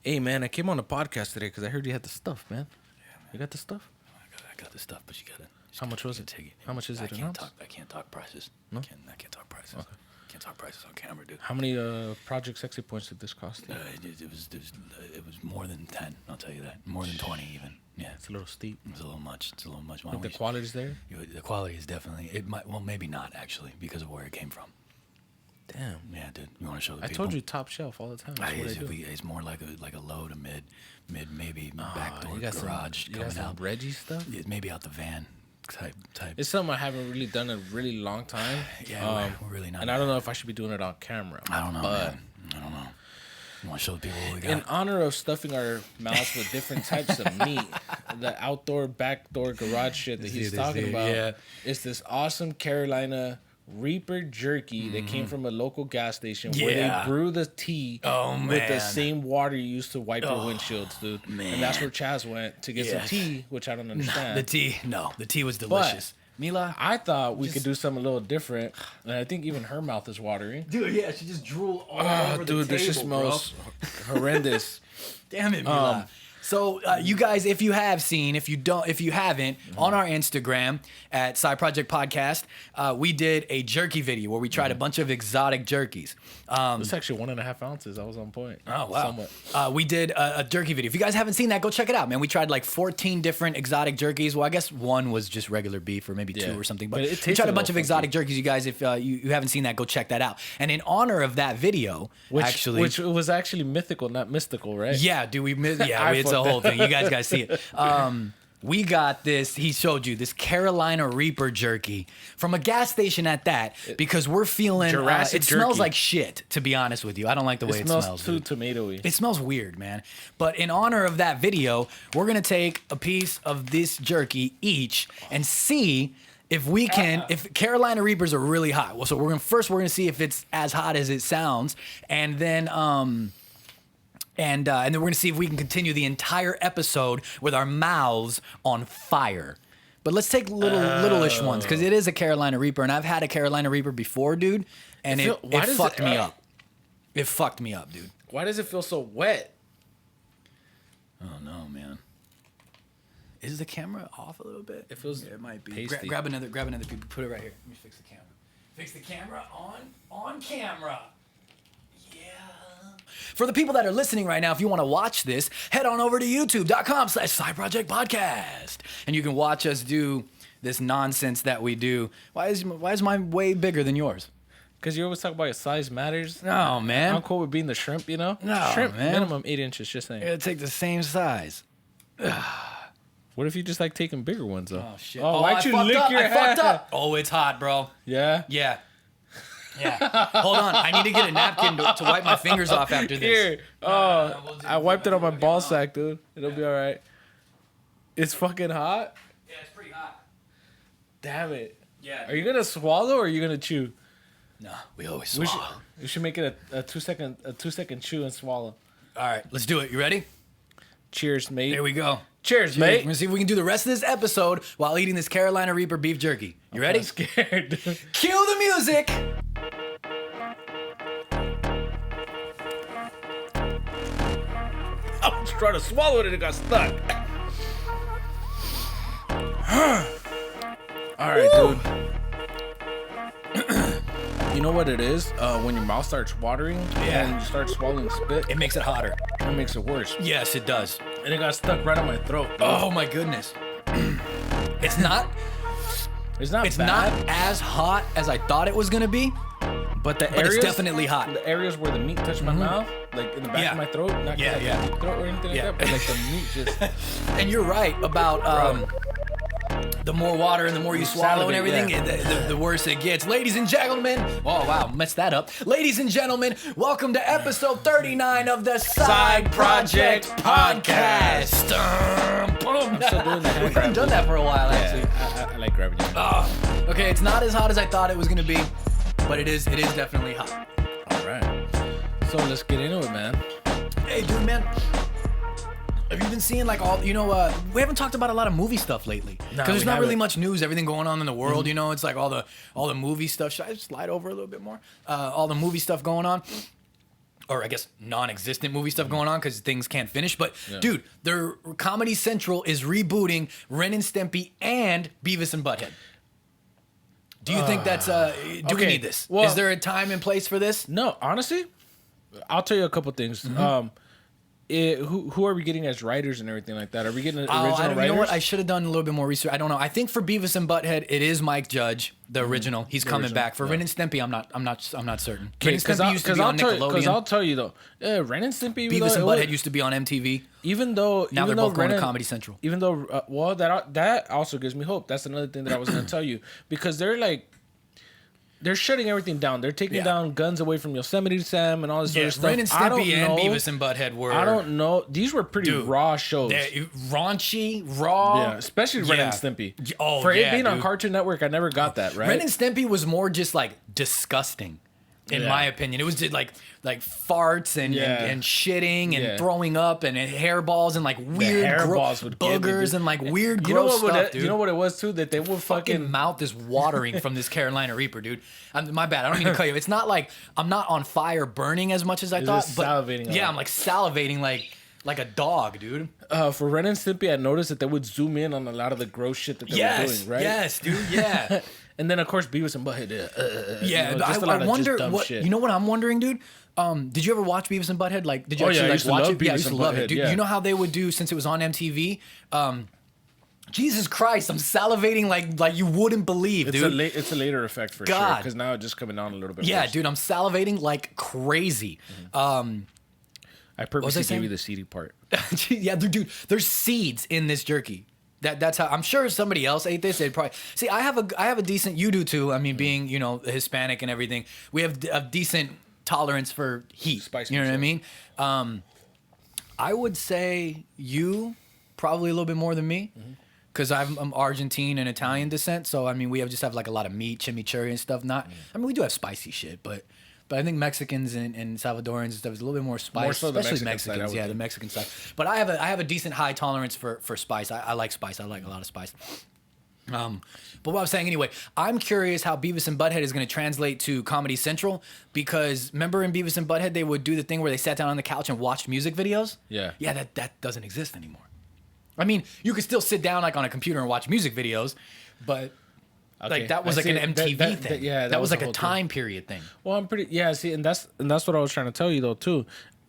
Hey, man, I came on the podcast today because I heard you had the stuff, man. Yeah, man. You got the stuff? I got the stuff, but you gotta. How much was it? Take it. How much is it? I can't talk prices. No? I can't talk prices. Okay. Can't talk prices on camera, dude. How many Project Sexy points did this cost you? It was more than 10. I'll tell you that. More than 20 even. Yeah, It's a little steep. It's a little much. It's a little much. But the quality's there? The quality is definitely. It might. Well, maybe not actually because of where it came from. Damn. Yeah, dude. You want to show the I people? told you top shelf all the time. That's what I do. It's more like a low to mid, maybe back door you got garage you coming got some out. Reggie stuff? Yeah, maybe out the van type. It's something I haven't really done in a really long time. Yeah, we're really not. And I don't know if I should be doing it on camera. I don't know, but man. I don't know. You want to show the people what we got? in honor of stuffing our mouths with different types of meat, the outdoor, backdoor garage shit that he's talking about, it's this awesome Carolina Reaper Jerky that came from a local gas station where they brew the tea with the same water you use to wipe your windshields, dude. Man. And that's where Chaz went to get some tea, which I don't understand. The tea was delicious. Mila, I thought we could do something a little different, and I think even her mouth is watering. Dude, yeah, she just drooled all over the table, this just smells horrendous. Damn it, Mila. So you guys, if you haven't, on our Instagram at Side Project Podcast, we did a jerky video where we tried a bunch of exotic jerkies. It's actually 1.5 ounces. I was on point. Oh, wow. Somewhat. We did a jerky video. If you guys haven't seen that, go check it out, man. We tried like 14 different exotic jerkies. Well, I guess one was just regular beef or maybe two or something. But we tried a bunch of exotic jerkies. You guys, if you haven't seen that, go check that out. And in honor of that video, which was actually mythical, not mystical, right? Yeah, it's a whole thing. You guys got to see it. We got this. He showed you this Carolina Reaper jerky from a gas station at that because we're feeling. It smells like shit. To be honest with you, I don't like the way it smells. Too tomatoey. It smells weird, man. But in honor of that video, we're gonna take a piece of this jerky each and see if we can. If Carolina Reapers are really hot. Well, so we're gonna see if it's as hot as it sounds, and then And then we're going to see if we can continue the entire episode with our mouths on fire. But let's take little-ish ones, because it is a Carolina Reaper, and I've had a Carolina Reaper before, dude, and it fucked me up. It fucked me up, dude. Why does it feel so wet? Oh, no, man. Is the camera off a little bit? It feels it might be. pasty. Grab another piece. Put it right here. Let me fix the camera. Fix the camera on camera. For the people that are listening right now, if you want to watch this, head on over to youtube.com/SideProjectPodcast. And you can watch us do this nonsense that we do. Why is mine way bigger than yours? Because you always talk about your size matters. No, man. I'm cool with being the shrimp, you know? No, shrimp, man. minimum 8 inches, just saying. I gotta take the same size. What if you just like taking bigger ones, though? Oh, shit. Why'd you lick your I fucked up. Oh, it's hot, bro. Yeah? Yeah. Hold on. I need to get a napkin to wipe my fingers off after this. Here. I wiped it on my ball sack, dude. It'll be all right. It's fucking hot? Yeah, it's pretty hot. Damn it. Yeah. Are you going to swallow or are you going to chew? No, we always swallow. We should make it a 2-second chew and swallow. All right, let's do it. You ready? Cheers, mate. Here we go. Cheers, We're mate. gonna see if we can do the rest of this episode while eating this Carolina Reaper beef jerky. You ready? I'm scared, dude. Cue the music. I was trying to swallow it and it got stuck. All right, dude. You know what it is? When your mouth starts watering and you start swallowing spit, It makes it hotter. it makes it worse. Yes, it does. And it got stuck right on my throat. Dude. Oh my goodness. It's not It's not bad, as hot as I thought it was gonna be, but the but areas, it's definitely hot. the areas where the meat touched my mouth, like in the back Yeah. of my throat, not Yeah, like yeah. a deep throat or anything like that, but like the meat just. And you're right about the more water and the more you swallow and everything, Salivate, the worse it gets. Ladies and gentlemen, oh wow, messed that up. Ladies and gentlemen, welcome to episode 39 of the Side Project Podcast. I'm still doing the hand We haven't grab. done that for a while, actually. I like grabbing it. Okay, it's not as hot as I thought it was gonna be, but it is definitely hot. All right. So let's get into it, man. Hey, dude, man. Have you been seeing like all, we haven't talked about a lot of movie stuff lately. Because there's not really much news, everything going on in the world, it's like all the movie stuff. Should I slide over a little bit more? All the movie stuff going on. or I guess non-existent movie stuff going on because things can't finish. But dude, their Comedy Central is rebooting Ren and Stimpy and Beavis and Butthead. Do you think that's do we need this? Well, is there a time and place for this? No, honestly, I'll tell you a couple things. Who are we getting as writers and everything like that? Are we getting original writers? You know what? I should have done a little bit more research. I don't know. I think for Beavis and Butthead, it is Mike Judge, the original. He's coming back. For Ren and Stimpy, I'm not certain. Ren and Stimpy used to be on Nickelodeon. Because I'll tell you though, Ren and Stimpy, Beavis and Butthead used to be on MTV. Now they're both going to Comedy Central. Even though, that also gives me hope. That's another thing that I was going to tell you, because they're shutting everything down. They're taking down guns away from Yosemite Sam and all this other stuff. Ren and Stimpy and Beavis and Butthead were... I don't know. These were pretty raw shows. Raunchy, raw. Yeah, especially Ren and Stimpy. For it being on Cartoon Network, I never got that, right? Ren and Stimpy was more just like disgusting, in my opinion. It was just like farts and shitting and throwing up and hairballs and like weird boogers and like weird gross stuff, dude. You know what it was too? That they would fucking mouth is watering from this Carolina Reaper, dude. My bad. I don't mean to cut you. It's not like I'm not on fire burning as much as I thought. But salivating. Yeah, I'm like salivating like a dog, dude. For Ren and Stimpy, I noticed that they would zoom in on a lot of the gross shit that they were doing, right? Yes, dude. Yeah. And then of course Beavis and Butthead. I wonder what shit. You know what I'm wondering, dude. Did you ever watch Beavis and Butthead? Like, did you actually watch it? Yeah, I used to love it, dude. You know how they would do, since it was on MTV? Jesus Christ, I'm salivating like you wouldn't believe, dude. It's a later effect for sure, because now it's just coming on a little bit. Yeah, worse. Dude, I'm salivating like crazy. I purposely gave you the seedy part. Yeah, dude, there's seeds in this jerky. That's how I'm sure somebody else ate this. They'd probably see. I have a decent. You do too. I mean, being Hispanic and everything, we have a decent tolerance for heat. Spicy. You know what I mean? I would say you probably a little bit more than me, because I'm Argentine and Italian descent. So I mean, we just have like a lot of meat, chimichurri and stuff. I mean, we do have spicy shit, but I think Mexicans and Salvadorans and stuff is a little bit more spicy, more so especially the Mexicans. Side, the Mexican side. But I have a decent high tolerance for spice. I like spice. I like a lot of spice. But what I was saying anyway, I'm curious how Beavis and Butthead is going to translate to Comedy Central, because remember in Beavis and Butthead they would do the thing where they sat down on the couch and watched music videos? Yeah, that doesn't exist anymore. I mean, you could still sit down like on a computer and watch music videos, but like that was like an MTV thing. That was like a time period thing. Well, see, and that's what I was trying to tell you though too.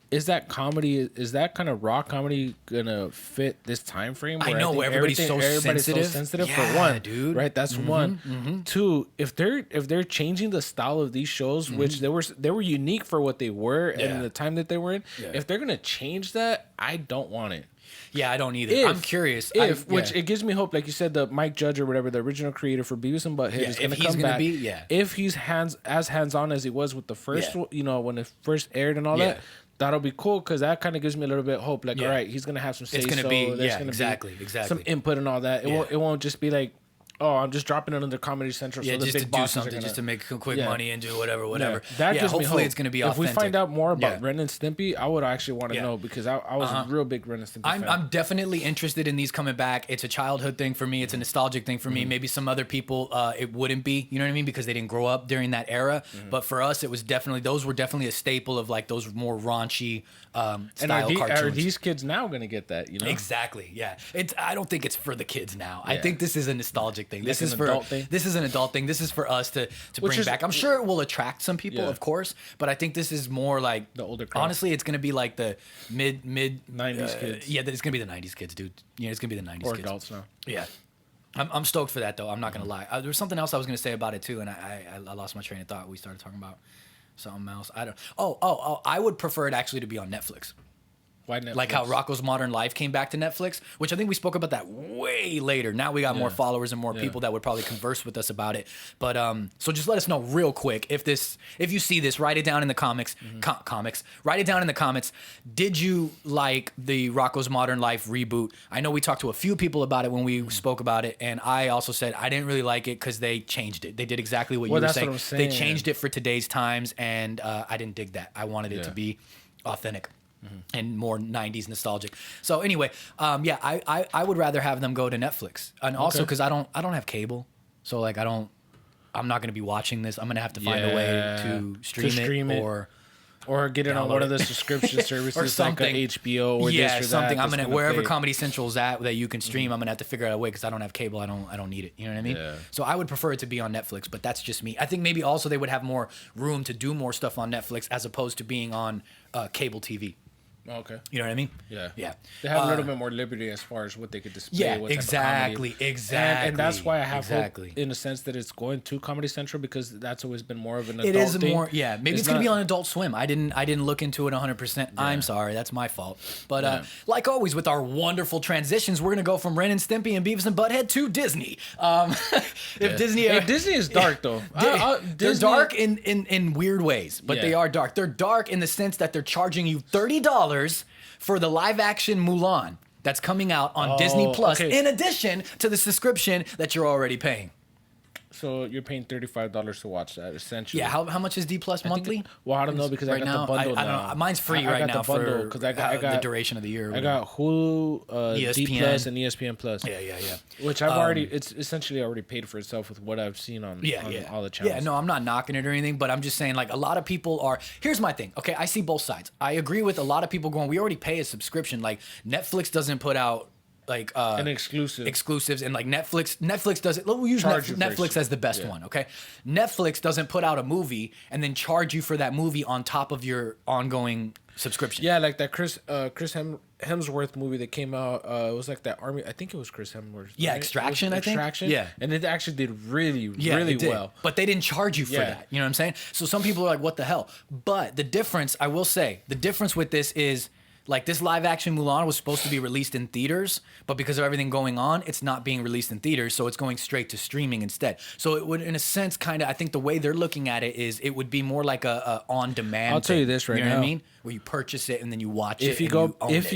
Is that kind of raw comedy gonna fit this time frame? I know everybody's so sensitive. For one, dude. Right, that's one. Two, if they're changing the style of these shows, which they were unique for what they were and the time that they were in. If they're gonna change that, I don't want it. Yeah, I don't either. I'm curious. Which it gives me hope, like you said, the Mike Judge or whatever, the original creator for Beavis and Butthead is going to come back. If he's hands-on as he was with the first, when it first aired and all that, that'll be cool, because that kind of gives me a little bit of hope. Like, all right, he's going to have some say-so. It's going to be, exactly. Some input and all that. It won't just be like, oh, I'm just dropping it under Comedy Central. Yeah, so just the to big do something, just to make quick money and do whatever. That gives me hopefully hope. It's going to be authentic. If we find out more about Ren and Stimpy, I would actually want to know, because I was a real big Ren and Stimpy fan. I'm definitely interested in these coming back. It's a childhood thing for me. It's a nostalgic thing for me. Maybe some other people it wouldn't be, you know what I mean? Because they didn't grow up during that era. But for us, those were definitely a staple of like those more raunchy style cartoons. Are these kids now going to get that, Exactly, yeah. I don't think it's for the kids now. I think this is a nostalgic thing. This is for thing. This is an adult thing. This is for us to bring back. I'm sure it will attract some people, of course, but I think this is more like the older crowd. Honestly, it's gonna be like the mid 90s kids. Yeah, it's gonna be the 90s kids, dude. Yeah, it's gonna be the 90s kids. Or adults now. Yeah. I'm stoked for that though. I'm not gonna lie. There was something else I was gonna say about it too, and I lost my train of thought. We started talking about something else. I don't. Oh! I would prefer it actually to be on Netflix. Why Netflix? Like how Rocko's Modern Life came back to Netflix, which I think we spoke about that way later. Now we got more followers and more people that would probably converse with us about it. But so just let us know real quick if you see this, write it down in the comics. Write it down in the comments. Did you like the Rocko's Modern Life reboot? I know we talked to a few people about it when we spoke about it, and I also said I didn't really like it because they changed it. They did exactly what you were saying. What I'm saying. They changed it for today's times, and I didn't dig that. I wanted it to be authentic. And more 90s nostalgic. So anyway, I would rather have them go to Netflix, and also because I don't have cable, so like I'm not gonna be watching this. I'm gonna have to find a way to stream it, or Or get it on one of the subscription services or something. like HBO or yeah, this or something. that. I'm gonna wherever Comedy Central's at that you can stream. I'm gonna have to figure out a way because I don't have cable. I don't need it. You know what I mean? Yeah. So I would prefer it to be on Netflix, but that's just me. I think maybe also they would have more room to do more stuff on Netflix as opposed to being on cable TV. Okay. You know what I mean? Yeah. Yeah. They have a little bit more liberty as far as what they could display. Yeah, what type exactly, of comedy. exactly. And that's why I have hope in the sense that it's going to Comedy Central because that's always been more of an adult It is thing. more, yeah. Maybe it's gonna be on Adult Swim. I didn't look into it 100%. Yeah. I'm sorry, that's my fault. But like always with our wonderful transitions, we're gonna go from Ren and Stimpy and Beavis and Butthead to Disney. Disney, Disney is dark though. They're dark in weird ways, but they are dark. They're dark in the sense that they're charging you $30 for the live action Mulan that's coming out on Disney Plus, in addition to the subscription that you're already paying. So you're paying $35 to watch that, essentially. Yeah, how much is D Plus monthly? I don't know because right I got the bundle I don't know. Mine's free right now for because I got the duration of the year. I got Hulu, ESPN. D Plus, and ESPN Plus. Yeah. Which I've already, it's essentially already paid for itself with what I've seen on all the channels. Yeah, no, I'm not knocking it or anything, but I'm just saying like a lot of people are. Here's my thing. Okay, I see both sides. I agree with a lot of people going, we already pay a subscription. Like Netflix doesn't put out like an exclusives and like Netflix does it. We'll use Netflix as the best one. Okay, Netflix doesn't put out a movie and then charge you for that movie on top of your ongoing subscription. Yeah, like that Chris Hemsworth movie that came out. It was like that army. I think it was Chris Hemsworth. Yeah, right? Extraction. I think. Extraction. Yeah, and it actually did really well. But they didn't charge you for that. You know what I'm saying? So some people are like, "What the hell?" But the difference, I will say, the difference with this is. Like this live action Mulan was supposed to be released in theaters, but because of everything going on, it's not being released in theaters, so it's going straight to streaming instead. So it would, in a sense, kind of, I think the way they're looking at it is it would be more like a on demand. I'll tell you this right now. You know what I mean? Where you purchase it and then you watch it. If you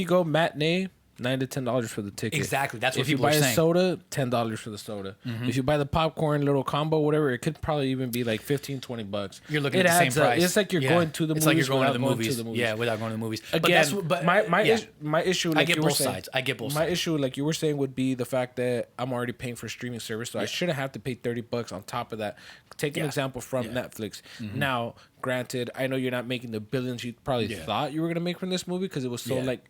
go matinee, $9 to $10 for the ticket. Exactly, that's what people are saying. If you buy a soda, $10 for the soda. Mm-hmm. If you buy the popcorn little combo, whatever, it could probably even be like $15-$20. You're looking at the same price. It's like you're going to the movies. It's like you're going to the movies. Yeah, without going to the movies. Again, but my issue, like I get both sides. My issue, like you were saying, would be the fact that I'm already paying for a streaming service, so I shouldn't have to pay $30 on top of that. Take an example from Netflix. Mm-hmm. Now, granted, I know you're not making the billions you probably thought you were gonna make from this movie because it was so like.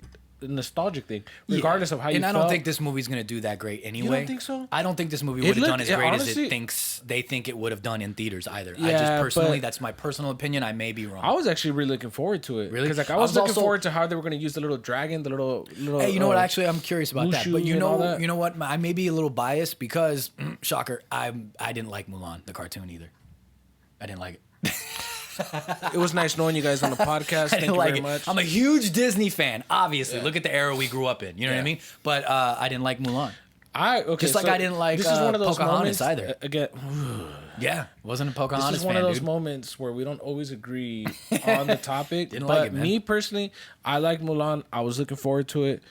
Nostalgic thing, regardless of how you felt. And I don't think this movie's gonna do that great anyway. You don't think so? I don't think this movie would have done as great as they think it would have done in theaters either. I just personally, that's my personal opinion. I may be wrong. I was actually really looking forward to it. Really? Because like I was looking forward to how they were gonna use the little dragon, the little. Hey, you know what? Actually, I'm curious about that. But you know what? I may be a little biased because, shocker, I didn't like Mulan the cartoon either. I didn't like it. It was nice knowing you guys on the podcast. Thank you very much. I'm a huge Disney fan, obviously. Look at the era we grew up in. You know what I mean? But I didn't like Mulan. I didn't like this is one of those Pocahontas moments, either. Again, wasn't a Pocahontas. This is one of those moments where we don't always agree on the topic. Didn't but like it, man. Me personally, I like Mulan. I was looking forward to it.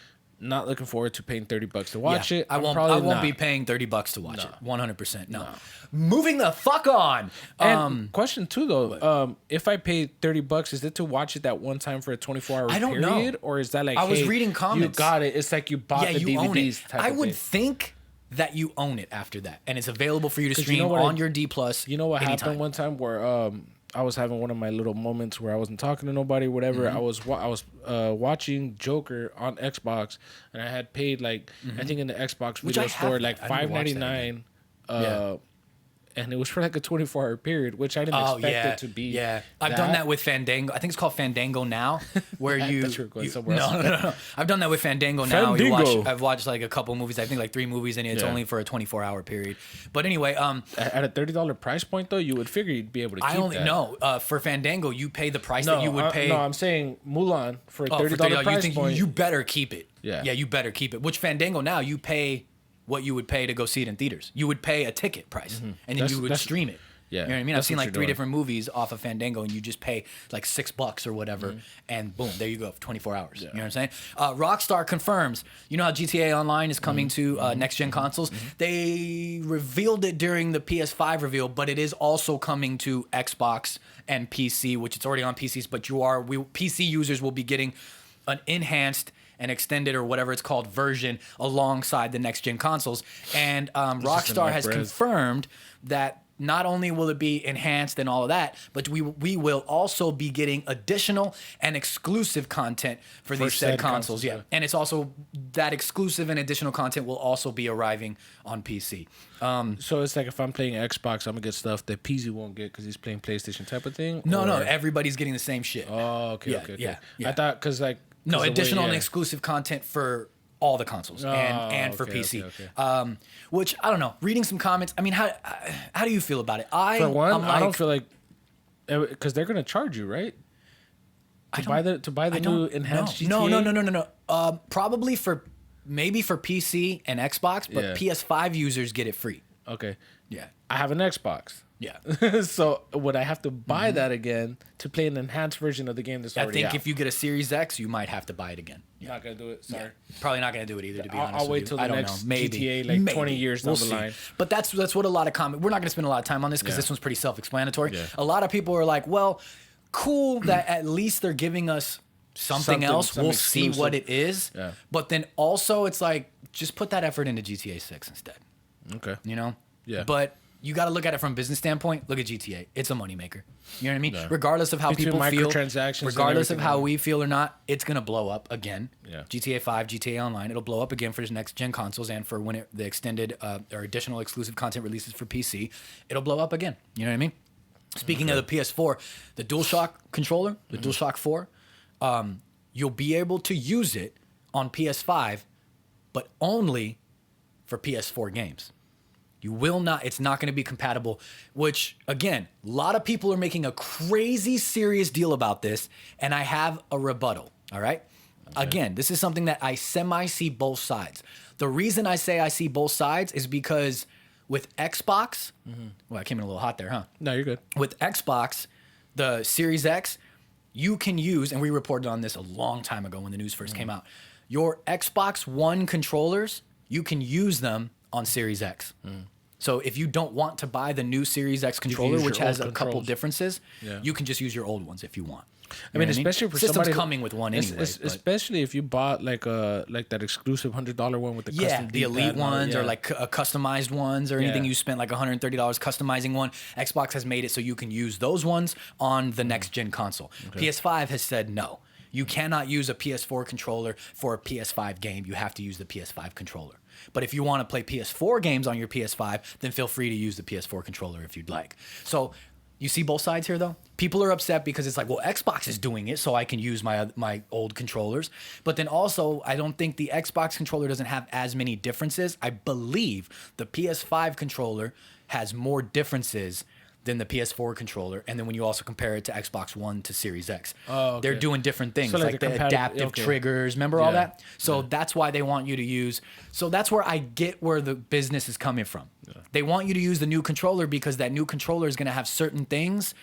Not looking forward to paying $30 to watch it. I won't be paying $30 to watch it. 100%. No. Moving the fuck on. And question two though, if I pay $30, is it to watch it that one time for a 24-hour period? I don't know. Or is that like I was reading comments. You got it. It's like you bought the DVDs. Type I would think that you own it after that, and it's available for you to stream on your D Plus. You know what happened one time where I was having one of my little moments where I wasn't talking to nobody, whatever. Mm-hmm. I was watching Joker on Xbox, and I had paid like I think in the Xbox video store like $5.99. And it was for like a 24-hour period, which I didn't expect it to be. Yeah, I've done that with Fandango. I think it's called Fandango now, where you. Thought you were going somewhere else. No. I've done that with Fandango now. I've watched like a couple movies. I think like 3 movies, and it's only for a 24-hour period. But anyway, at a $30 price point though, you would figure you'd be able to keep that. For Fandango, you pay the price that you would pay. No, I'm saying Mulan for a $30 price point. You better keep it. Yeah, you better keep it. Which Fandango now you pay what you would pay to go see it in theaters. You would pay a ticket price, and then you would stream it. Yeah, you know what I mean? I've seen like 3 different movies off of Fandango, and you just pay like $6 or whatever, and boom, there you go, for 24 hours. Yeah. You know what I'm saying? Rockstar confirms. You know how GTA Online is coming to next-gen consoles? They revealed it during the PS5 reveal, but it is also coming to Xbox and PC, which it's already on PCs, but PC users will be getting an enhanced and extended or whatever it's called version alongside the next gen consoles. And Rockstar has confirmed that not only will it be enhanced and all of that, but we will also be getting additional and exclusive content for these said consoles. Yeah. And it's also that exclusive and additional content will also be arriving on PC. So it's like if I'm playing Xbox, I'm gonna get stuff that PZ won't get because he's playing PlayStation type of thing? No, everybody's getting the same shit. Oh, okay, okay. Yeah. I thought because like... No, additional and exclusive content for all the consoles and for PC. Okay. Which, I don't know, reading some comments, I mean, how do you feel about it? For one, I don't feel like... Because they're going to charge you, right? To buy the new enhanced GTA? No. Probably maybe for PC and Xbox, but PS5 users get it free. Okay. Yeah. I have an Xbox. Yeah. So would I have to buy that again to play an enhanced version of the game that's already out? I think if you get a Series X, you might have to buy it again. Yeah. Not going to do it? Sorry. Yeah. Probably not going to do it either, to be honest I'll wait till the next GTA, like 20 years down the line. But that's what a lot of we're not going to spend a lot of time on this because this one's pretty self-explanatory. Yeah. A lot of people are like, well, cool that at least they're giving us something else. We'll see what it is. Yeah. But then also it's like, just put that effort into GTA 6 instead. Okay. You know? Yeah. But you got to look at it from a business standpoint. Look at GTA. It's a moneymaker. You know what I mean? Yeah. Regardless of how people feel, regardless of how we feel or not, it's going to blow up again. Yeah. GTA 5, GTA Online, it'll blow up again for the next gen consoles and for when the extended or additional exclusive content releases for PC, it'll blow up again. You know what I mean? Speaking of the PS4, the DualShock controller, the DualShock 4, you'll be able to use it on PS5, but only for PS4 games. You will not, it's not going to be compatible, which, again, a lot of people are making a crazy serious deal about this, and I have a rebuttal, all right? Okay. Again, this is something that I see both sides. The reason I say I see both sides is because with Xbox, well, I came in a little hot there, huh? No, you're good. With Xbox, the Series X, you can use, and we reported on this a long time ago when the news first came out, your Xbox One controllers, you can use them on Series X. So if you don't want to buy the new Series X controller, which has a couple differences, you can just use your old ones if you want. I mean, especially for system's somebody coming with one anyway. Especially if you bought like that exclusive $100 one with the custom the elite ones or like customized ones or anything you spent like $130 customizing one. Xbox has made it so you can use those ones on the next gen console. Okay. PS5 has said no. You cannot use a PS4 controller for a PS5 game. You have to use the PS5 controller. But if you want to play PS4 games on your PS5, then feel free to use the PS4 controller if you'd like. So you see both sides here, though? People are upset because it's like, well, Xbox is doing it, so I can use my old controllers. But then also, I don't think the Xbox controller doesn't have as many differences. I believe the PS5 controller has more differences than the PS4 controller, and then when you also compare it to Xbox One to Series X, they're doing different things, so like the adaptive triggers. Remember all that? So that's why they want you to use. So that's where I get where the business is coming from. Yeah. They want you to use the new controller because that new controller is going to have certain things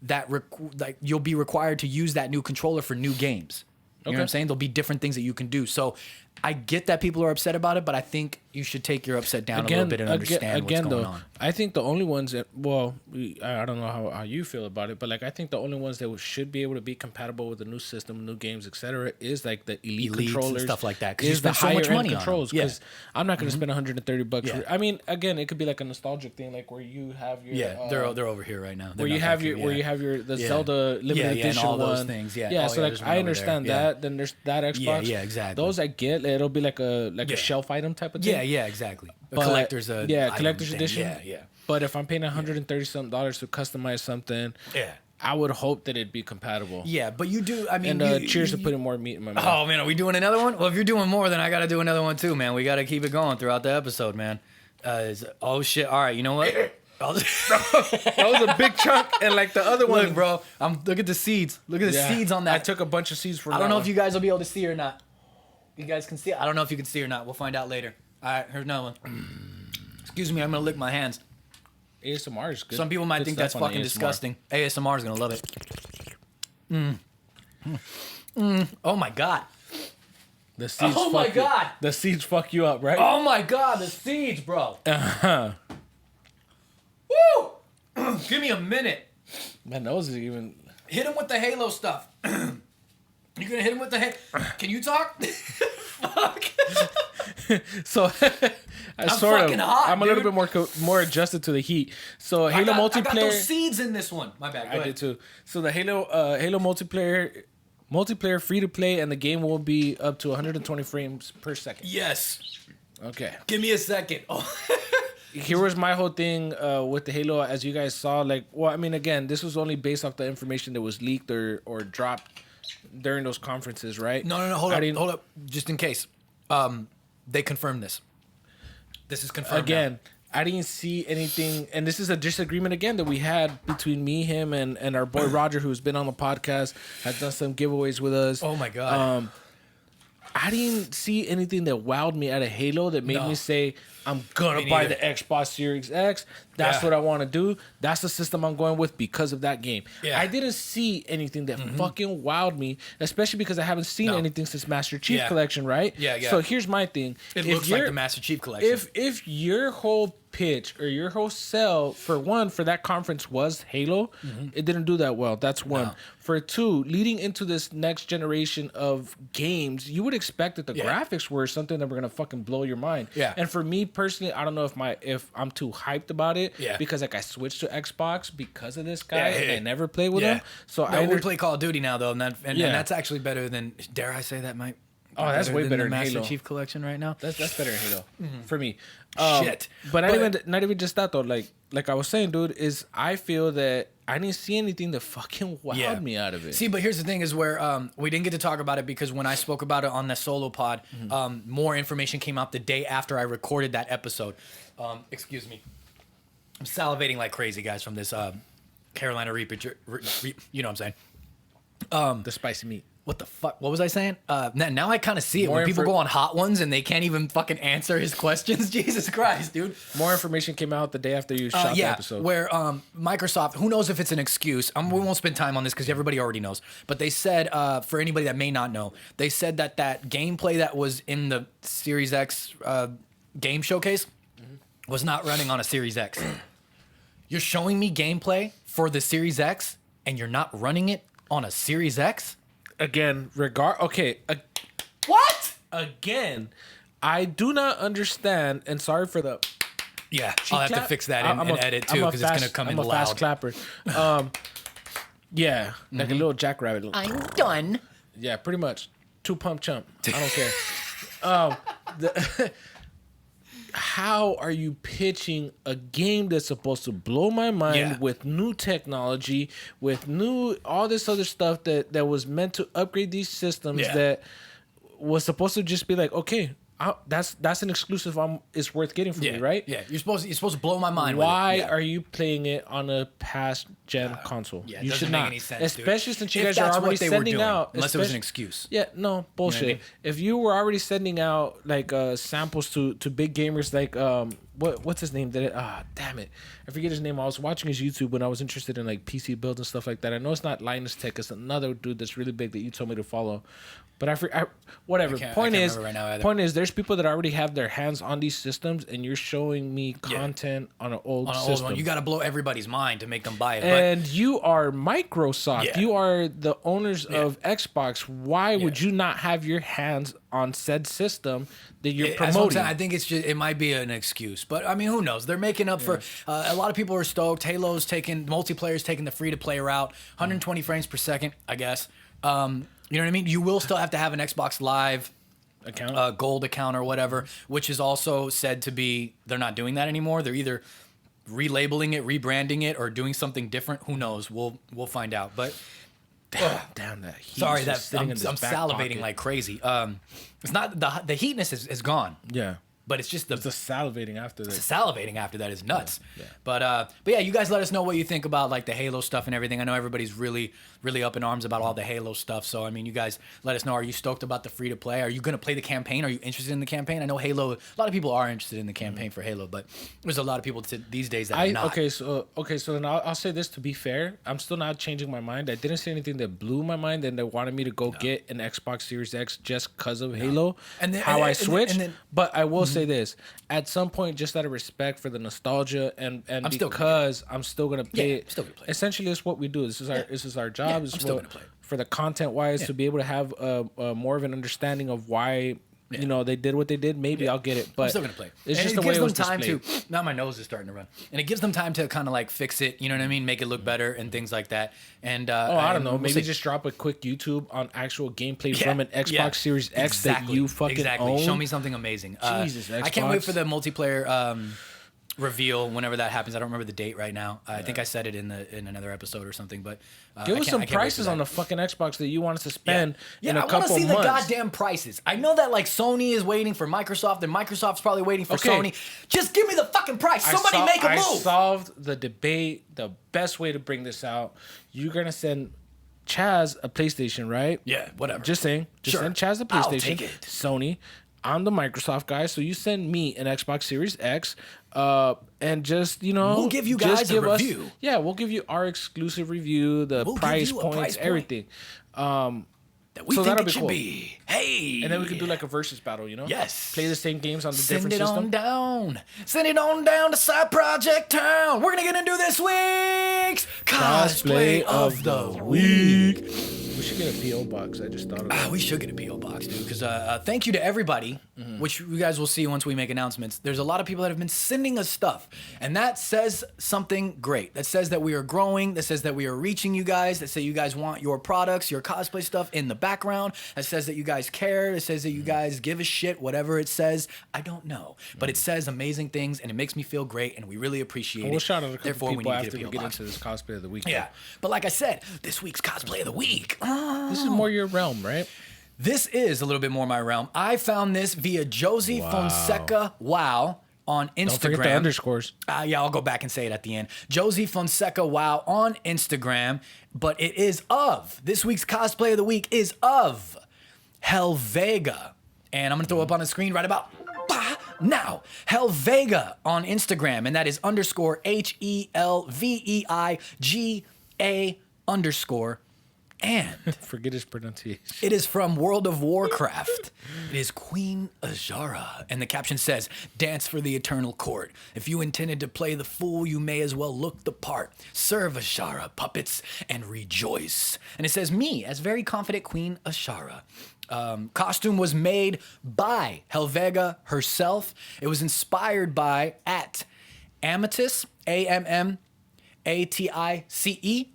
that like you'll be required to use that new controller for new games. You know what I'm saying? There'll be different things that you can do. So I get that people are upset about it, but I think you should take your upset down a little bit and understand what's going on. I think the only ones that, I don't know how you feel about it, but like I think the only ones that should be able to be compatible with the new system, new games, etc., is like the elite controllers and stuff like that. Because you spend so much money controls. Because I'm not going to spend $130. Yeah. I mean, again, it could be like a nostalgic thing, like where you have your they're over here right now. Where you have your the Zelda limited edition and all one. Those things. So like I understand that. Then there's that Xbox. Yeah, exactly. Those I get. It'll be like a shelf item type of thing. Yeah, exactly. A collector's collector's edition. Yeah. But if I'm paying $130-something to customize something, I would hope that it'd be compatible. Yeah, but you do. I mean, cheers to putting more meat in my mouth. Oh man, are we doing another one? Well, if you're doing more, then I got to do another one too, man. We got to keep it going throughout the episode, man. Oh shit! All right, you know what? That was a big chunk, and like the other one, look, bro. Look at the seeds. Look at the seeds on that. I took a bunch of seeds from. I don't know if you guys will be able to see or not. You guys can see it. I don't know if you can see or not. We'll find out later. All right, here's another one. Excuse me, I'm gonna lick my hands. ASMR is good. Some people might think that's fucking disgusting. ASMR is gonna love it. Oh my god. The seeds. Oh my god. The seeds fuck you up, right? Oh my god, the seeds, bro. Woo! Give me a minute. My nose is even. Hit him with the Halo stuff. You're gonna hit him with the Can you talk? Fuck. So, I'm fucking hot, I'm a little bit more adjusted to the heat. So Halo multiplayer. I got those seeds in this one. My bad. Go ahead. did too. So the Halo multiplayer free to play, and the game will be up to 120 frames per second. Yes. Okay. Give me a second. Oh. Here was my whole thing with the Halo, as you guys saw. Like, well, I mean, again, this was only based off the information that was leaked or dropped during those conferences, right? No. Hold up. Just in case. They confirmed this. This is confirmed again. Now. I didn't see anything, and this is a disagreement again that we had between me, him, and our boy Roger, who's been on the podcast, has done some giveaways with us. Oh my god! I didn't see anything that wowed me out of Halo that made me say, I'm gonna buy the Xbox Series X. That's what I want to do. That's the system I'm going with because of that game. Yeah. I didn't see anything that fucking wowed me, especially because I haven't seen anything since Master Chief Collection, right? Yeah. So here's my thing. It looks like the Master Chief Collection. If your whole pitch or your whole sell for that conference was Halo, it didn't do that well. That's one. No. For two, leading into this next generation of games, you would expect that the graphics were something that were gonna fucking blow your mind. Yeah. And for me personally, I don't know if I'm too hyped about it. Yeah. Because like I switched to Xbox because of this guy and I never played with him. So I play Call of Duty now though, and that's actually better than, dare I say that, Mike? Oh, that's way better than Master Halo. Chief Collection right now. That's better than Halo for me. Shit. But not even just that though. Like I was saying, dude, is I feel that I didn't see anything that fucking wowed me out of it. See, but here's the thing: is where we didn't get to talk about it because when I spoke about it on the solo pod, more information came out the day after I recorded that episode. Excuse me, I'm salivating like crazy, guys, from this Carolina Reaper. You know what I'm saying? The spicy meat. What the fuck? What was I saying? Now I kind of see it when people go on Hot Ones and they can't even fucking answer his questions. Jesus Christ, dude. More information came out the day after you shot the episode. Where Microsoft, who knows if it's an excuse? We won't spend time on this because everybody already knows. But they said, for anybody that may not know, they said that gameplay that was in the Series X game showcase was not running on a Series X. You're showing me gameplay for the Series X and you're not running it on a Series X? Again, what? Again, I do not understand, and sorry for the I'll have to fix that and edit too because it's gonna come in loud. I'm a fast clapper. Like a little jackrabbit. I'm done. Yeah, pretty much. 2 pump chump. I don't care. How are you pitching a game that's supposed to blow my mind with new technology, with all this other stuff that was meant to upgrade these systems that was supposed to just be like, okay, that's an exclusive it's worth getting from me, right? Yeah, you're supposed to blow my mind. Why are you playing it on a past gen console? Yeah, you should not. Make any sense, especially dude. Since you guys are already sending out, unless it was an excuse. Yeah, no bullshit. You know what I mean? If you were already sending out like samples to big gamers, like what's his name? Damn it, I forget his name. I was watching his YouTube when I was interested in like PC builds and stuff like that. I know it's not Linus Tech. It's another dude that's really big that you told me to follow. But whatever. Point is, there's people that already have their hands on these systems, and you're showing me content on an old system. You got to blow everybody's mind to make them buy it. And you are Microsoft. You are the owners of Xbox. Why would you not have your hands on said system that you're promoting? I think it might be an excuse, but I mean, who knows? They're making up for. A lot of people are stoked. Multiplayer's taking the free to play route, 120 frames per second, I guess. You know what I mean? You will still have to have an Xbox Live account, gold account or whatever, which is also said to be, they're not doing that anymore. They're either relabeling it, rebranding it, or doing something different. Who knows? We'll find out. But damn that heat. Sorry, I'm salivating like crazy. It's not the heatness is gone. Yeah. But it's just the salivating after that. The salivating after that is nuts. Yeah. But yeah, you guys let us know what you think about like the Halo stuff and everything. I know everybody's really, really up in arms about all the Halo stuff. So I mean, you guys let us know. Are you stoked about the free to play? Are you gonna play the campaign? Are you interested in the campaign? I know Halo. A lot of people are interested in the campaign for Halo, but there's a lot of people these days that are not. Okay, so then I'll say this to be fair. I'm still not changing my mind. I didn't see anything that blew my mind and that wanted me to go get an Xbox Series X just because of Halo. And then, I switched. But I will say this. At some point, just out of respect for the nostalgia and because I'm still gonna play it. Still gonna play it. Essentially, it's what we do. This is our job. I'm still gonna play it. For the content wise, to be able to have more of an understanding of why you know, they did what they did. Maybe I'll get it, but I'm still gonna play. It's and just it the way gives it was them time displayed. to. Now my nose is starting to run, and it gives them time to kind of like fix it. You know what I mean? Make it look better and things like that. And I don't know. we'll Maybe see. just drop a quick YouTube on actual gameplay from an Xbox Series X that you fucking own. Show me something amazing. Jesus, I can't wait Xbox. for the multiplayer reveal whenever that happens. I don't remember the date right now. I think I said it in another episode or something. But Give us some prices on the fucking Xbox that you want us to spend in a couple months. I want to see the goddamn prices. I know that like Sony is waiting for Microsoft, and Microsoft's probably waiting for Sony. Just give me the fucking price. Somebody make a move. I solved the debate. The best way to bring this out. You're gonna send Chaz a PlayStation, right? Yeah, whatever. Just saying. Just send Chaz a PlayStation. I'll take it. Sony. I'm the Microsoft guy, so you send me an Xbox Series X, and just, you know, we'll give you guys a review. We'll give you our exclusive review, the price points, everything. That we think it should be. Hey, and then we could do like a versus battle, you know? Yes. Play the same games on the different system. system. Send it on down to Side Project Town. We're gonna get into this week's cosplay of the week. We should get a PO box. I just thought of that. We should get a PO box, dude. Because thank you to everybody, which you guys will see once we make announcements. There's a lot of people that have been sending us stuff, and that says something great. That says that we are growing. That says that we are reaching you guys. That say you guys want your products, your cosplay stuff in the background. That says that you guys care. It says that you guys give a shit. Whatever it says, I don't know, but it says amazing things, and it makes me feel great, and we really appreciate it. We'll shout out a couple Therefore, people we need after to we get a get PO box. into this cosplay of the week. Yeah, but like I said, this week's cosplay of the week. This is more your realm, right? This is a little bit more my realm. I found this via Josie Fonseca Wow on Instagram. Don't forget the underscores. I'll go back and say it at the end. Josie Fonseca Wow on Instagram, but it is of this week's cosplay of the week is of Helvega, and I'm gonna throw up on the screen right about now. Helvega on Instagram, and that is underscore HELVEIGA_. And forget his pronunciation. It is from World of Warcraft. It is Queen Azshara. And the caption says, "Dance for the eternal court. If you intended to play the fool, you may as well look the part. Serve Azshara puppets and rejoice." And it says, "Me, as very confident Queen Azshara." Costume was made by Helvega herself. It was inspired by at Amatis, AMMATICE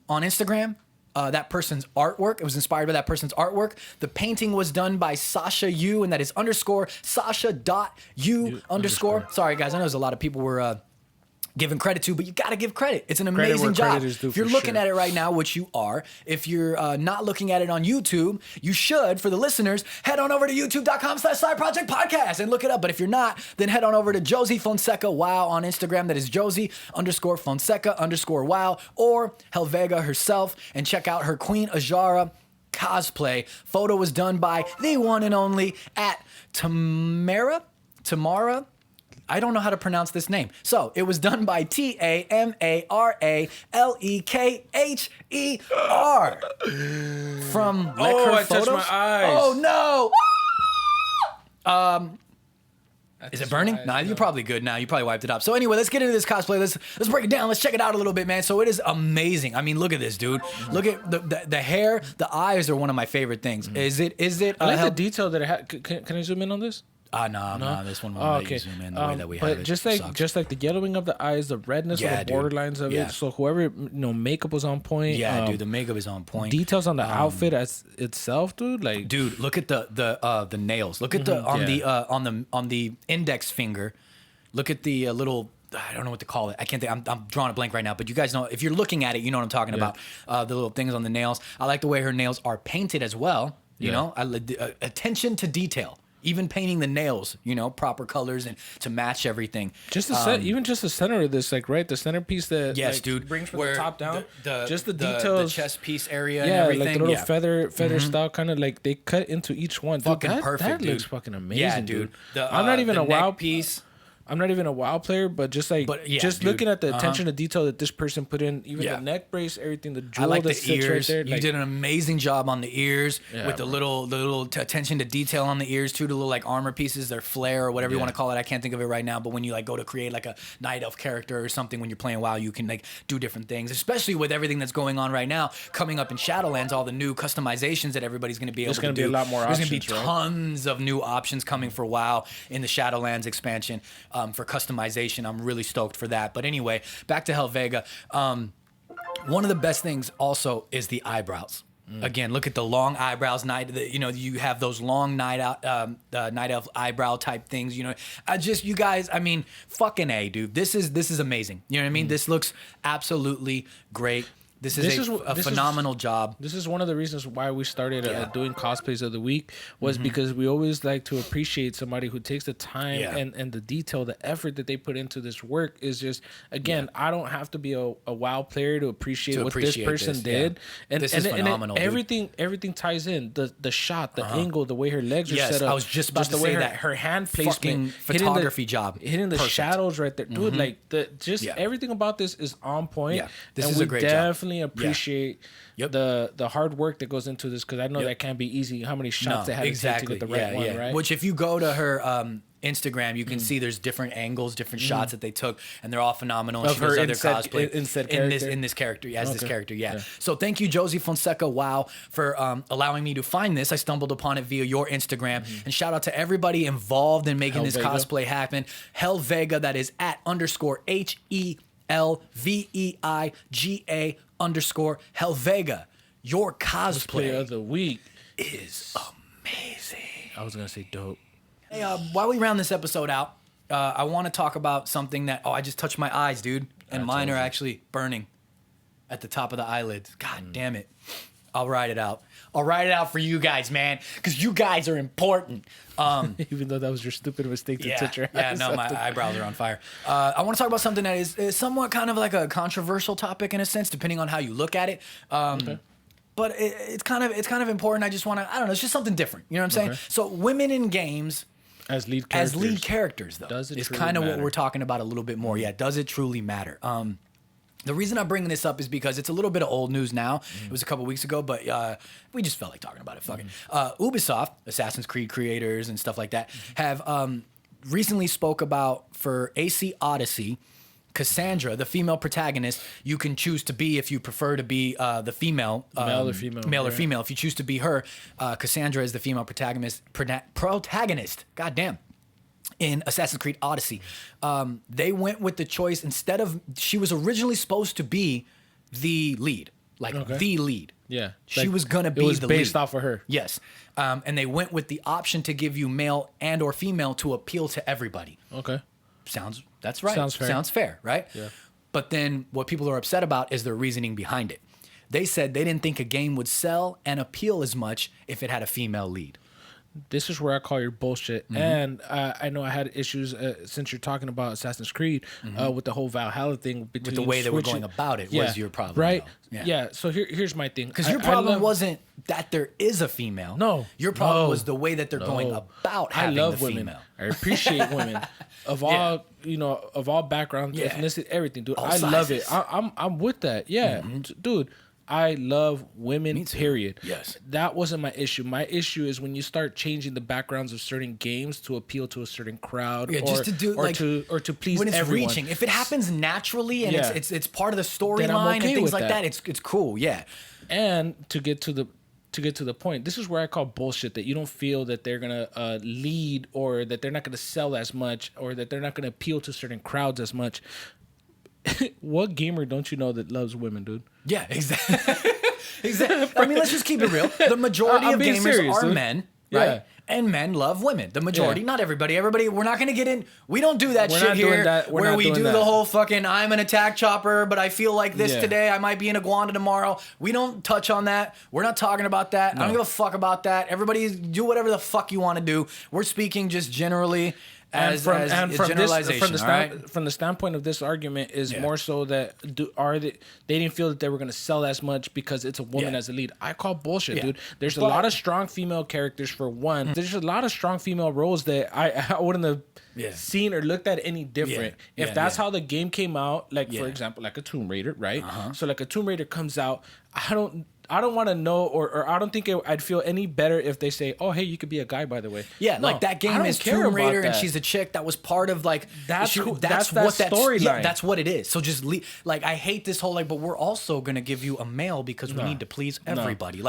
on Instagram. That person's artwork. It was inspired by that person's artwork. The painting was done by Sasha Yu, and that is underscore Sasha.U underscore. Sorry, guys. I know there's a lot of people were giving credit to, but you got to give credit. It's an amazing job. If you're looking at it right now, which you are, if you're not looking at it on YouTube, you should, for the listeners, head on over to youtube.com/Side Project Podcast and look it up. But if you're not, then head on over to Josie Fonseca Wow on Instagram. That is Josie_Fonseca_Wow or Helvega herself, and check out her Queen Azshara cosplay. Photo was done by the one and only at Tamara. I don't know how to pronounce this name. So it was done by TAMARALEKHER from Lick Her I Photos. touched my eyes. Oh no! Is it burning? Nah, you're probably good now. You probably wiped it up. So anyway, let's get into this cosplay. Let's break it down. Let's check it out a little bit, man. So it is amazing. I mean, look at this, dude. Look at the hair. The eyes are one of my favorite things. Is it? I like the detail that it had. Can I zoom in on this? No, this one won't let you zoom in the way that we have it. But just like the yellowing of the eyes, the redness of the borderlines of it. So whoever, makeup was on point. Yeah, dude, the makeup is on point. Details on the outfit as itself, dude. Like, dude, look at the nails. Look at on the index finger. Look at the little. I don't know what to call it. I can't think. I'm drawing a blank right now. But you guys know, if you're looking at it, you know what I'm talking about. The little things on the nails. I like the way her nails are painted as well. You know, attention to detail. Even painting the nails, proper colors and to match everything. Just even just the center of this, the centerpiece that dude, brings from the top down. Just the details, the chest piece area, and everything. Like the little feather style, kind of like they cut into each one. Fucking dude, perfect, that dude. looks fucking amazing, yeah, dude. I'm not even a WoW piece. I'm not even a WoW player, but just like dude. Looking at the attention to detail that this person put in, even the neck brace, everything, the jewel that sits right there. You did an amazing job on the ears with the little attention to detail on the ears too. The little like armor pieces, their flare or whatever you want to call it. I can't think of it right now. But when you like go to create like a night elf character or something when you're playing WoW, you can like do different things. Especially with everything that's going on right now, coming up in Shadowlands, all the new customizations that everybody's going to be able to do. There's going to be a lot more options. There's going to be tons of new options coming for WoW in the Shadowlands expansion for customization. I'm really stoked for that. But anyway, back to Helvega. One of the best things also is the eyebrows. Again, look at the long eyebrows. You have those long night elf eyebrow type things. You know, you guys. I mean, fucking A, dude. This is amazing. You know what I mean? This looks absolutely great. This is a phenomenal job. This is one of the reasons why we started doing cosplays of the week was because we always like to appreciate somebody who takes the time and the detail, the effort that they put into this work is just, again, I don't have to be a WoW player to appreciate what this person did. And this is phenomenal. Everything ties in. The shot, the angle, the way her legs are set up. I was just about to say that. Her hand placement, photography job. Hitting the shadows right there. Dude, like everything about this is on point. Yeah. This is a great job. Appreciate the hard work that goes into this because I know that can't be easy. How many shots they had to take to get the right one, right? Which if you go to her Instagram, you can see there's different angles, different shots that they took, and they're all phenomenal. Of her other cosplay in this character, this character, So thank you, Josie Fonseca, for allowing me to find this. I stumbled upon it via your Instagram, and shout out to everybody involved in making this cosplay happen. Helvega, that is at _HELVEIGA _Helvega. Your cosplay of the week is amazing. I was gonna say dope. Hey, while we round this episode out, I want to talk about something that I just touched my eyes, dude, and mine are actually burning at the top of the eyelids. God damn it! I'll write it out. I'll write it out for you guys, man, because you guys are important. Even though that was your stupid mistake to touch your eyes. Yeah, no, my eyebrows are on fire. I want to talk about something that is somewhat kind of like a controversial topic in a sense, depending on how you look at it. But it's kind of important. I just want to, I don't know, it's just something different. You know what I'm saying? So women in games as lead characters, though, is kind of what we're talking about a little bit more. Yeah, does it truly matter? The reason I'm bringing this up is because it's a little bit of old news now. It was a couple weeks ago, but we just felt like talking about it. Fucking Ubisoft, Assassin's Creed creators and stuff like that, have recently spoke about for AC Odyssey, Cassandra, the female protagonist, you can choose to be if you prefer to be the female, male or female. Male or female. If you choose to be her, Cassandra is the female protagonist. God damn. In Assassin's Creed Odyssey, they went with the choice instead of she was originally supposed to be the lead, the lead. Yeah, she was gonna be the lead. It was based off of her. Yes, and they went with the option to give you male and or female to appeal to everybody. Okay, that's right. Sounds fair. Sounds fair, right? Yeah. But then what people are upset about is their reasoning behind it. They said they didn't think a game would sell and appeal as much if it had a female lead. This is where I call your bullshit. And I know I had issues since you're talking about Assassin's Creed with the whole Valhalla thing. With the way they were going about it was your problem. Right? Yeah. So here's my thing. Because your problem wasn't that there is a female. No. Your problem was the way that they're going about having the female. Women. I appreciate women of all, of all backgrounds, ethnicity, everything, dude. I love it. I'm with that. Yeah. Dude. I love women, period. Yes. That wasn't my issue. My issue is when you start changing the backgrounds of certain games to appeal to a certain crowd just to do to please when it's everyone. reaching. If it happens naturally and it's part of the storyline and things like that, it's cool, yeah. And to get to the point, this is where I call bullshit that you don't feel that they're gonna lead or that they're not gonna sell as much or that they're not gonna appeal to certain crowds as much. What gamer don't you know that loves women, dude? Yeah, exactly. I mean, let's just keep it real. The majority of gamers are men, right? Yeah. And men love women. The majority, not everybody. Everybody, we're not going to get in. We don't do that shit here where we do the whole fucking I'm an attack chopper, but I feel like this today. I might be in Iguana tomorrow. We don't touch on that. We're not talking about that. No. I don't give a fuck about that. Everybody do whatever the fuck you want to do. We're speaking just generally. From the standpoint of this argument is more so that they didn't feel that they were going to sell as much because it's a woman as a lead. I call bullshit, dude. There's a lot of strong female characters for one There's a lot of strong female roles that I wouldn't have seen or looked at any different. If that's how the game came out, like for example, like a Tomb Raider, right? So like a Tomb Raider comes out, I don't want to know, or I don't think I'd feel any better if they say, "Oh, hey, you could be a guy, by the way." Yeah, no, like that game is Tomb Raider, and she's a chick that was part of like that's what that storyline. Yeah, that's what it is. So just like I hate this whole like, but we're also gonna give you a male because we need to please everybody.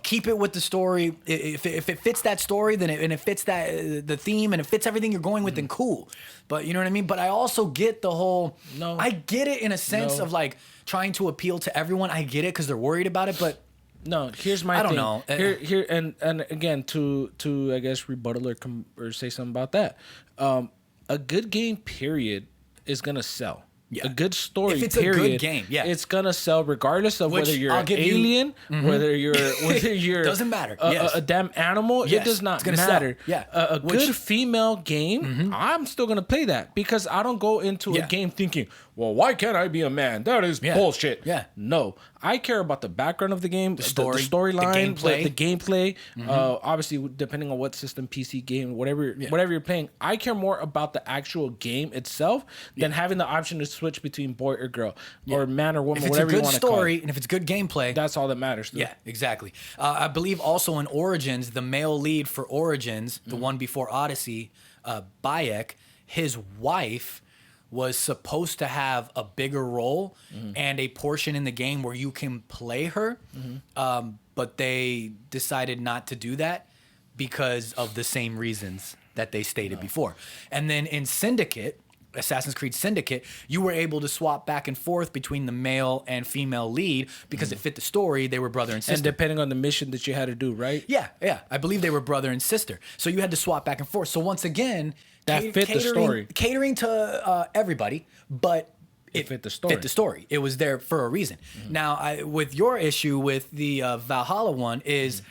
Keep it with the story. If it fits that story, then it fits that the theme, and it fits everything you're going with, then cool. But you know what I mean. But I also get the whole. I get it in a sense of like trying to appeal to everyone. I get it because they're worried about it, but. No, here's my thing. I don't know. Here and again to I guess rebuttal or say something about that. A good game period is gonna sell. Yeah. A good story, if it's period, a good game, it's gonna sell regardless of whether you're an alien, whether you're doesn't matter. A damn animal. It does not matter. Sell. Yeah, a good female game, I'm still gonna play that because I don't go into a game thinking, well, why can't I be a man? That is bullshit. Yeah, no, I care about the background of the game, the storyline, the gameplay. Obviously, depending on what system, PC game, whatever you're playing, I care more about the actual game itself than having the option to switch between boy or girl or man or woman, whatever you want to call it. If it's a good story and if it's good gameplay, that's all that matters. Though. Yeah, exactly. I believe also in Origins, the male lead for Origins, the one before Odyssey, Bayek, his wife was supposed to have a bigger role and a portion in the game where you can play her, but they decided not to do that because of the same reasons that they stated before. And then in Syndicate, Assassin's Creed Syndicate, you were able to swap back and forth between the male and female lead because it fit the story. They were brother and sister. And depending on the mission that you had to do, right? Yeah. I believe they were brother and sister. So you had to swap back and forth. So once again, that fit the story. Catering to everybody, but it fit the story. Fit the story. It was there for a reason. Now, with your issue with the Valhalla one is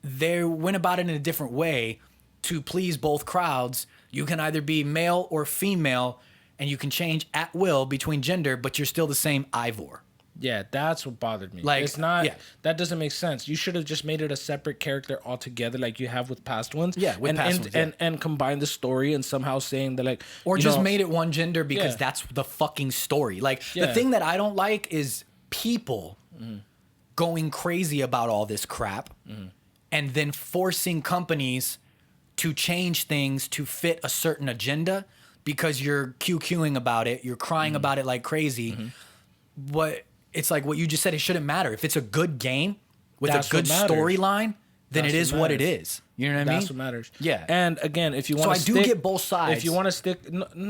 they went about it in a different way to please both crowds. You can either be male or female, and you can change at will between gender, but you're still the same Ivor. Yeah, that's what bothered me. Like, it's not. Yeah. That doesn't make sense. You should have just made it a separate character altogether, like you have with past ones. Yeah, with past ones. And combine the story and somehow saying that like, or just made it one gender because that's the fucking story. Like the thing that I don't like is people going crazy about all this crap, and then forcing companies to change things to fit a certain agenda because you're QQing about it, you're crying about it like crazy. But it's like what you just said, it shouldn't matter. If it's a good game with a good storyline, then it is what it is. You know what I mean? That's what matters. Yeah. And again, if you want to So I do get both sides. If you want to stick...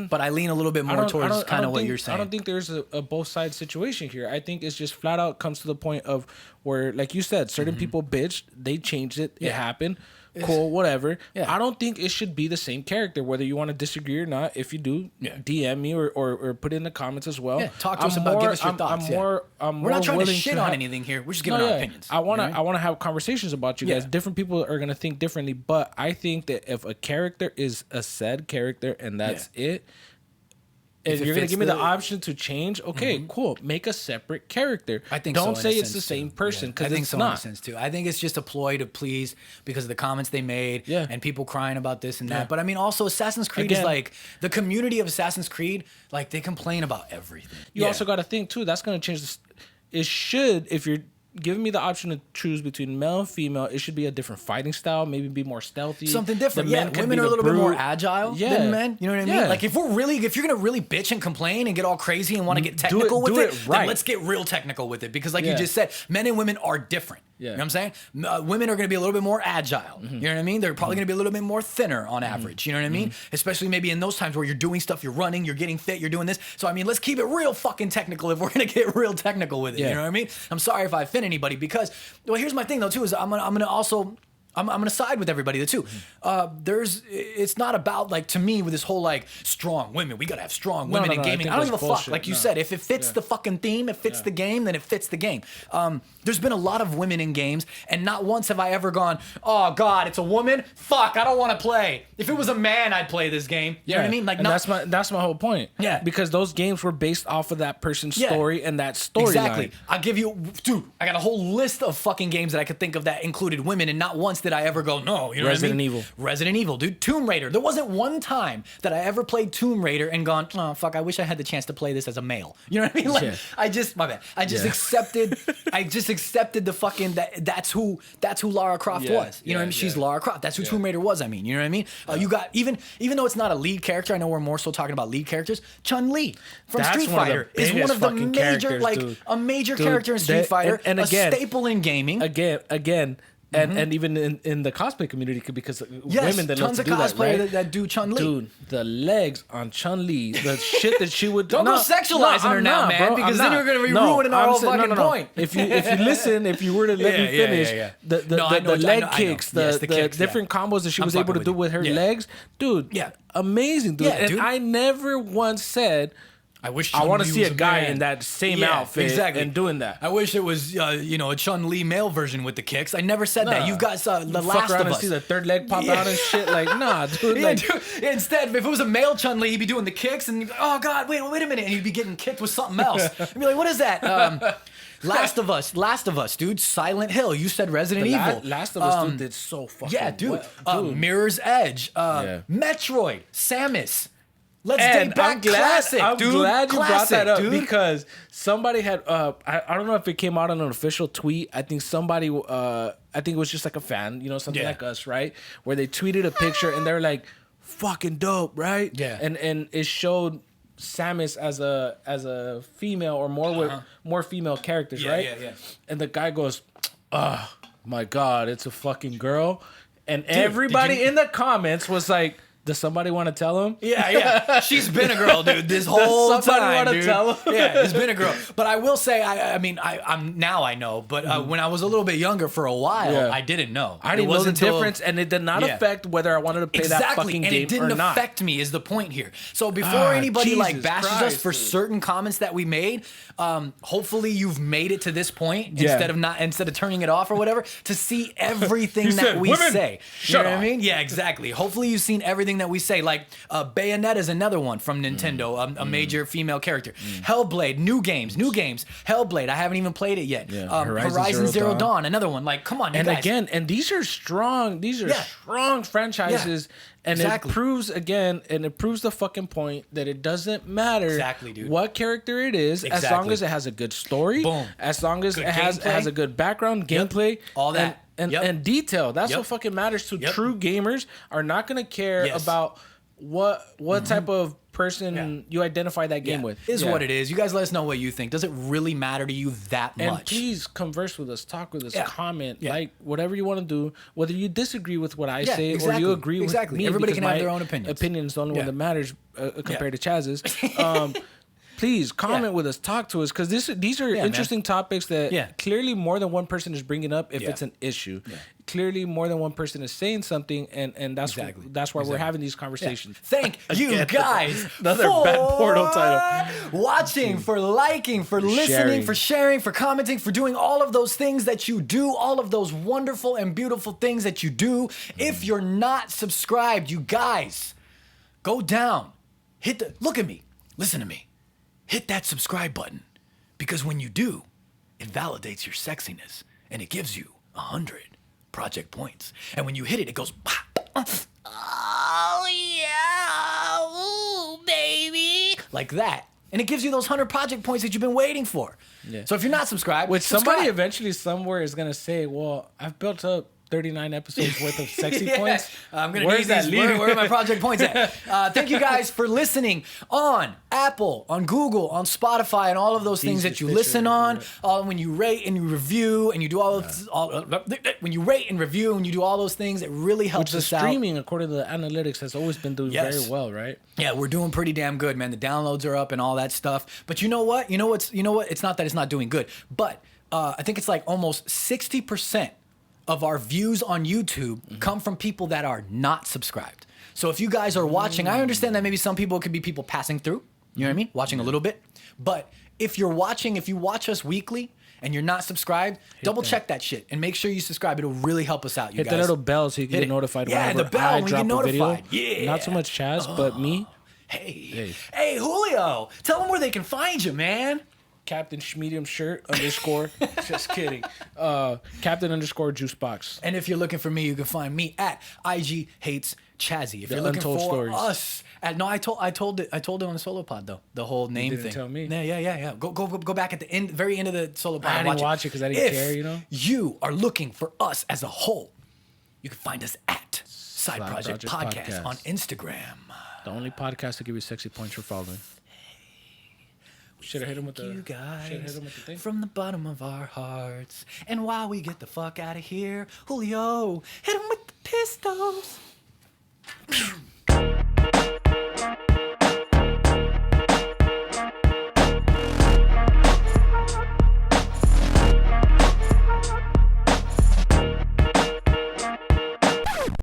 but I lean a little bit more towards kind of what you're saying. I don't think there's a both sides situation here. I think it's just flat out comes to the point of where, like you said, certain people bitched, they changed it, it happened. Cool, whatever. Yeah. I don't think it should be the same character, whether you want to disagree or not. If you do, DM me or put it in the comments as well. Yeah, talk to us about, give us your thoughts. We're not trying to shit on anything here. We're just giving our opinions. I want to have conversations about you guys. Different people are gonna think differently, but I think that if a character is a said character and that's it. If you're gonna give me the option to change, okay, cool. Make a separate character. I think don't so, say it's the same person because it's not. In a sense too. I think it's just a ploy to please because of the comments they made and people crying about this and that. But I mean, also Assassin's Creed is like the community of Assassin's Creed. Like they complain about everything. You also got to think too. That's gonna change. It should if you're giving me the option to choose between male and female, it should be a different fighting style, maybe be more stealthy. Something different. Women are a little bit more agile than men. You know what I mean? Like if you're gonna really bitch and complain and get all crazy and want to get technical with it, then let's get real technical with it. Because like you just said, men and women are different. You know what I'm saying? Women are going to be a little bit more agile. You know what I mean? They're probably going to be a little bit more thinner on average. You know what I mean? Especially maybe in those times where you're doing stuff, you're running, you're getting fit, you're doing this. So, I mean, let's keep it real fucking technical if we're going to get real technical with it. You know what I mean? I'm sorry if I offend anybody because, well, here's my thing though too, is I'm gonna side with everybody too. It's not about like to me with this whole like strong women. We gotta have strong women in gaming. I don't give a fuck. Like you said, if it fits the fucking theme, it fits the game, then it fits the game. There's been a lot of women in games, and not once have I ever gone, oh god, it's a woman. Fuck, I don't want to play. If it was a man, I'd play this game. You know what I mean? Like, that's my whole point. Yeah, because those games were based off of that person's story and that storyline. Exactly. I'll give you, dude. I got a whole list of fucking games that I could think of that included women, and not once did did I ever go, no, you know Resident what I mean? Evil. Resident Evil, dude. Tomb Raider. There wasn't one time that I ever played Tomb Raider and gone, oh, fuck, I wish I had the chance to play this as a male. You know what I mean? Like, my bad. I just accepted the fucking, that's who Lara Croft was. You know what I mean? She's Lara Croft. That's who Tomb Raider was, I mean. You know what I mean? You got, even though it's not a lead character, I know we're more so talking about lead characters, Chun-Li from Street Fighter is one of the major, like, a major character in Street Fighter, and again, a staple in gaming. Again, and even in the cosplay community, because women that love to do that, right? Tons of cosplayers that do Chun-Li. Dude, the legs on Chun-Li, the shit that she would... Don't go sexualizing her now, man, because then you're going to be ruining our whole fucking point. If you were to let me finish, the leg kicks, the different combos that she was able to do with her legs, dude, amazing, dude. And I never once said... I want to see a guy in that same outfit and doing that. I wish it was, a Chun-Li male version with the kicks. I never said that. You guys saw The Last of Us. And see the third leg pop out and shit. Like, nah, dude. Dude. Instead, if it was a male Chun-Li, he'd be doing the kicks and you'd be, oh, God, wait a minute. And he'd be getting kicked with something else. I'd be like, what is that? Last of Us, dude. Silent Hill. You said Resident Evil. Last of Us, dude, did so fucking well. Mirror's Edge. Metroid. Samus. Let's date back classic, dude. I'm glad you brought that up, dude. because somebody had I don't know if it came out on an official tweet. I think somebody I think it was just like a fan, something like us, right? Where they tweeted a picture and they're like, fucking dope, right? Yeah. And it showed Samus as a female or more female characters, right? Yeah. And the guy goes, oh my God, it's a fucking girl. And everybody in the comments was like, does somebody want to tell him? Yeah. She's been a girl, dude, this whole time. Somebody want to tell him? Yeah, it's been a girl. But I will say, I'm now I know. But when I was a little bit younger for a while, I didn't know. I didn't know the difference, and it did not affect whether I wanted to play that fucking game or not. And it didn't affect me is the point here. So before anybody bashes us for certain comments that we made, hopefully you've made it to this point instead of turning it off or whatever, to see everything that we say. You know what I mean? Yeah, exactly. Hopefully you've seen everything that we say. Like Bayonetta is another one from Nintendo, a major female character. Hellblade, new games. Hellblade, I haven't even played it yet. Horizon Zero Dawn, another one. Like, come on, you guys. And these are strong franchises. And it proves the fucking point that it doesn't matter what character it is, as long as it has a good story, as long as it has a good background, gameplay, all that. And detail. That's what fucking matters to true gamers. Are not going to care about what type of person you identify that game with. Is what it is. You guys let us know what you think. Does it really matter to you that much? And please converse with us, talk with us, comment, like whatever you want to do. Whether you disagree with what I say or you agree with me. Everybody can have their own opinions. Opinion is the only one that matters compared to Chaz's. Please comment with us, talk to us, because these are interesting topics that clearly more than one person is bringing up if it's an issue. Clearly more than one person is saying something, and that's why we're having these conversations. Thank you guys another bad portal title. Watching, for liking, for listening, for sharing, for commenting, for doing all of those things that you do, all of those wonderful and beautiful things that you do. If you're not subscribed, you guys, go down, look at me, listen to me. Hit that subscribe button, because when you do, it validates your sexiness and it gives you 100 project points. And when you hit it, it goes, oh yeah, ooh, baby, like that. And it gives you those 100 project points that you've been waiting for. Yeah. So if you're not subscribed, somebody eventually somewhere is gonna say, well, I've built up 39 episodes worth of sexy points. I'm gonna need these. Where are my project points at? Thank you guys for listening on Apple, on Google, on Spotify, and all of those things that you listen on. When you rate and you review and you do when you rate and review and you do all those things, it really helps us out. Streaming, according to the analytics, has always been doing very well, right? Yeah, we're doing pretty damn good, man. The downloads are up and all that stuff. But you know what? It's not that it's not doing good, but I think it's like almost 60% of our views on YouTube come from people that are not subscribed. So if you guys are watching, I understand that maybe some people, it could be people passing through, you know what I mean? Watching a little bit. But if you watch us weekly and you're not subscribed, double check that shit and make sure you subscribe. It'll really help us out, you guys. Hit the little bell so you can get notified whenever I drop a video. Yeah. Not so much Chaz, but me. Hey, Julio, tell them where they can find you, man. Captain Schmedium shirt underscore. Just kidding. Captain underscore Juicebox. And if you're looking for me, you can find me at IG Hates Chazzy. If The you're looking Untold for Stories. us, I told it on the solo pod though. The whole name didn't thing. tell me. Yeah. Go back at the end, very end of the solo pod. I and didn't watch it because I didn't care. You know. If you are looking for us as a whole, you can find us at Side Project Podcast on Instagram. The only podcast to give you sexy points for following. Should have hit him with the. You guys, hit him with the thing. from the bottom of our hearts. And while we get the fuck out of here, Julio, hit him with the pistols.